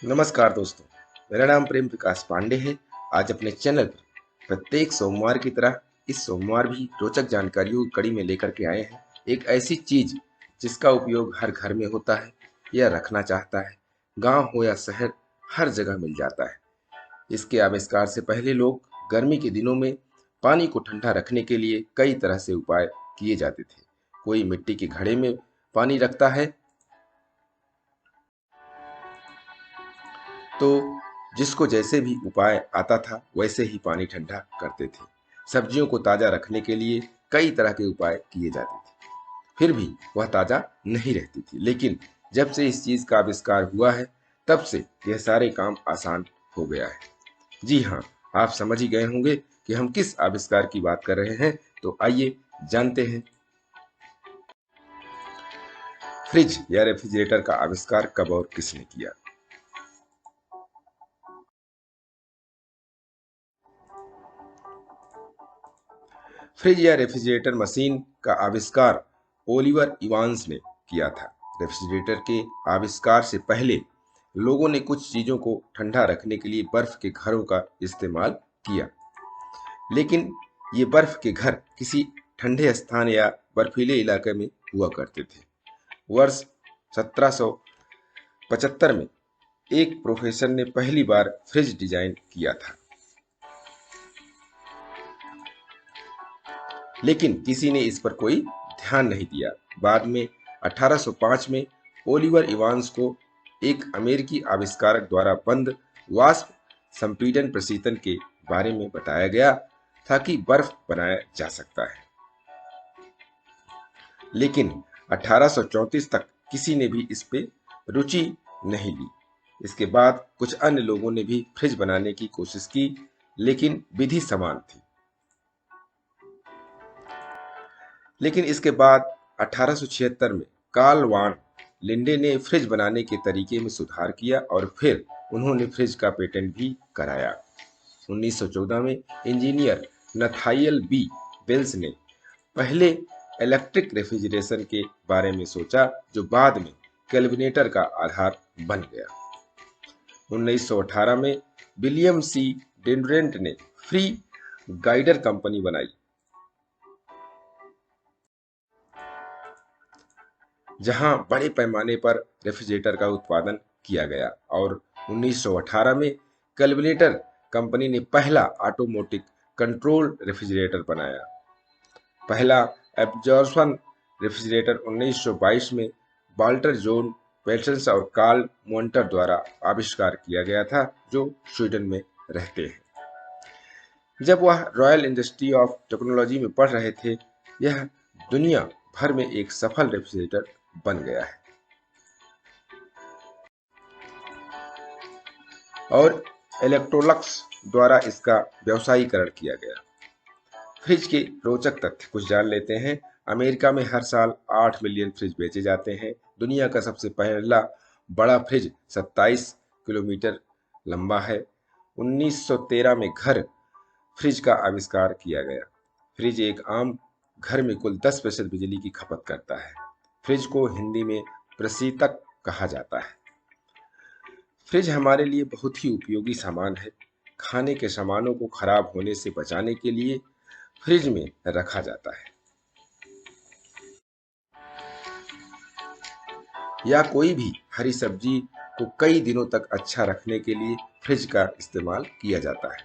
नमस्कार दोस्तों, मेरा नाम प्रेम प्रकाश पांडे है। आज अपने चैनल पर प्रत्येक सोमवार की तरह इस सोमवार भी रोचक जानकारियों की कड़ी में लेकर के आए हैं। एक ऐसी चीज जिसका उपयोग हर घर में होता है या रखना चाहता है, गांव हो या शहर, हर जगह मिल जाता है। इसके आविष्कार से पहले लोग गर्मी के दिनों में पानी को ठंडा रखने के लिए कई तरह से उपाय किए जाते थे। कोई मिट्टी के घड़े में पानी रखता है तो जिसको जैसे भी उपाय आता था वैसे ही पानी ठंडा करते थे। सब्जियों को ताज़ा रखने के लिए कई तरह के उपाय किए जाते थे, फिर भी वह ताज़ा नहीं रहती थी। लेकिन जब से इस चीज़ का आविष्कार हुआ है, तब से यह सारे काम आसान हो गया है। जी हाँ, आप समझ ही गए होंगे कि हम किस आविष्कार की बात कर रहे हैं। तो आइए जानते हैं, फ्रिज या रेफ्रिजरेटर का आविष्कार कब और किसने किया। फ्रिज या रेफ्रिजरेटर मशीन का आविष्कार ओलिवर इवांस ने किया था। रेफ्रिजरेटर के आविष्कार से पहले लोगों ने कुछ चीजों को ठंडा रखने के लिए बर्फ के घरों का इस्तेमाल किया, लेकिन ये बर्फ के घर किसी ठंडे स्थान या बर्फीले इलाके में हुआ करते थे। वर्ष 1775 में एक प्रोफेसर ने पहली बार फ्रिज डिजाइन किया था, लेकिन किसी ने इस पर कोई ध्यान नहीं दिया। बाद में 1805 में ओलिवर इवांस को एक अमेरिकी आविष्कारक द्वारा बंद वाष्प संपीड़न प्रशीतन के बारे में बताया गया था कि बर्फ बनाया जा सकता है, लेकिन 1834 तक किसी ने भी इस पे रुचि नहीं ली। इसके बाद कुछ अन्य लोगों ने भी फ्रिज बनाने की कोशिश की, लेकिन विधि समान थी। लेकिन इसके बाद 1876 में कार्ल वान लिंडे ने फ्रिज बनाने के तरीके में सुधार किया और फिर उन्होंने फ्रिज का पेटेंट भी कराया। 1914 में इंजीनियर नथाइयल बी बेल्स ने पहले इलेक्ट्रिक रेफ्रिजरेशन के बारे में सोचा, जो बाद में कैल्विनेटर का आधार बन गया। 1918 में विलियम सी डेंड्रेंट ने फ्री गाइडर कंपनी बनाई, जहां बड़े पैमाने पर रेफ्रिजरेटर का उत्पादन किया गया। और 1918 में कैल्विनेटर कंपनी ने पहला ऑटोमेटिक कंट्रोल रेफ्रिजरेटर बनाया। पहला एब्जॉर्प्शन रेफ्रिजरेटर 1922 में वाल्टर जॉन पेल्सन और कार्ल मोंटर द्वारा आविष्कार किया गया था, जो स्वीडन में रहते हैं। जब वह रॉयल इंस्टीट्यूट ऑफ टेक्नोलॉजी में पढ़ रहे थे, यह दुनिया भर में एक सफल रेफ्रिजरेटर बन गया है और इलेक्ट्रोलक्स द्वारा इसका व्यवसायीकरण किया गया। फ्रिज के रोचक तथ्य कुछ जान लेते हैं। अमेरिका में हर साल 8 मिलियन फ्रिज बेचे जाते हैं। दुनिया का सबसे पहला बड़ा फ्रिज 27 किलोमीटर लंबा है। 1913 में घर फ्रिज का आविष्कार किया गया। फ्रिज एक आम घर में कुल 10% बिजली की खपत करता है। फ्रिज को हिंदी में प्रशीतक कहा जाता है। फ्रिज हमारे लिए बहुत ही उपयोगी सामान है। खाने के सामानों को खराब होने से बचाने के लिए फ्रिज में रखा जाता है, या कोई भी हरी सब्जी को कई दिनों तक अच्छा रखने के लिए फ्रिज का इस्तेमाल किया जाता है।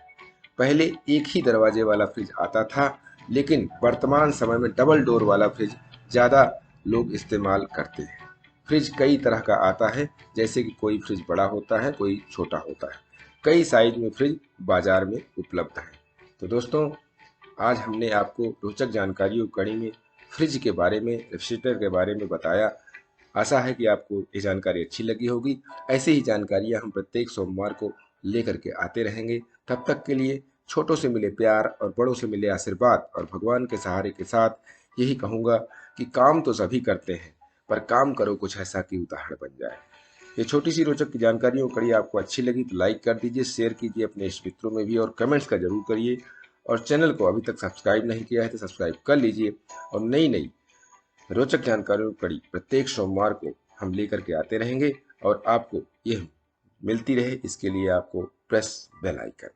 पहले एक ही दरवाजे वाला फ्रिज आता था, लेकिन वर्तमान समय में डबल डोर वाला फ्रिज ज़्यादा लोग इस्तेमाल करते हैं। फ्रिज कई तरह का आता है, जैसे कि कोई फ्रिज बड़ा होता है, कोई छोटा होता है। कई साइज में फ्रिज बाजार में उपलब्ध है। तो दोस्तों, आज हमने आपको रोचक जानकारियों की कड़ी में फ्रिज के बारे में, रेफ्रिजरेटर के बारे में बताया। आशा है कि आपको ये जानकारी अच्छी लगी होगी। ऐसी ही जानकारियाँ हम प्रत्येक सोमवार को लेकर के आते रहेंगे। तब तक के लिए छोटों से मिले प्यार और बड़ों से मिले आशीर्वाद और भगवान के सहारे के साथ यही कहूँगा कि काम तो सभी करते हैं, पर काम करो कुछ ऐसा कि उदाहरण बन जाए। ये छोटी सी रोचक जानकारियों की कड़ी आपको अच्छी लगी तो लाइक कर दीजिए, शेयर कीजिए अपने इष्ट मित्रों में भी, और कमेंट्स का जरूर करिए। और चैनल को अभी तक सब्सक्राइब नहीं किया है तो सब्सक्राइब कर लीजिए। और नई नई रोचक जानकारियों की कड़ी प्रत्येक सोमवार को हम लेकर के आते रहेंगे और आपको यह मिलती रहे, इसके लिए आपको प्रेस बेल आइकन।